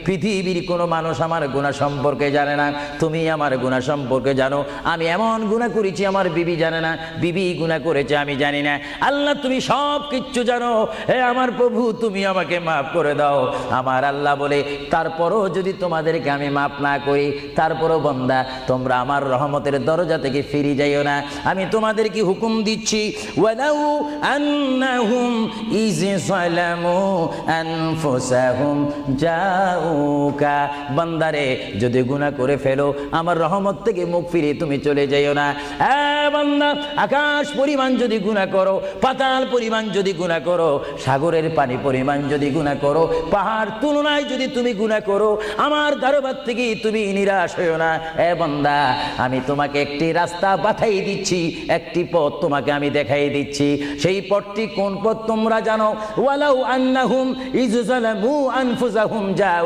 পৃথিবীর কোনো মানুষ আমার গুনাহ সম্পর্কে জানে না, তুমি আমার গুনাহ সম্পর্কে জানো। আমি এমন গুনাহ করেছি আমার বিবি জানে না, বিবি গুনাহ করেছে আমি জানি না। আল্লাহ তুমি সব কিচ্ছু জানো, হে আমার প্রভু তুমি আমাকে মাফ করে দাও। আমার আল্লাহ বলে, তারপরও যদি তোমাদেরকে আমি মাফ না করি, তারপরও বান্দা তোমরা আমার রহমতের দরজা থেকে ফিরে যাইও না। আমি তোমাদেরকে হুকুম দিচ্ছি, ওয়ালাউ আন্নাহুম ইয যালামু আনফুসাহুম জাউকা, বান্দারে যদি গুনাহ করে ফেলো আমার রহমত থেকে মুখ ফিরিয়ে তুমি চলে যাইও না। বান্দা, আকাশ পরিমাণ যদি গুনাহ করো, পাতাল পরিমাণ যদি গুনাহ করো, সাগরের পানি পরিমাণ যদি গুনাহ করো, পাহাড় তুলনায় যদি তুমি গুনাহ করো, আমার দরবার থেকে তুমি নিরাশ হইও না। বান্দা, আমি তোমাকে একটি রাস্তা বাতাই দিচ্ছি, একটি পথ তোমাকে আমি দেখাই দিচ্ছি। সেই পথটি কোন পথ তোমরা জানো? ওয়ালাউ আন্নাহুম ইয যালামু আনফুসাহুম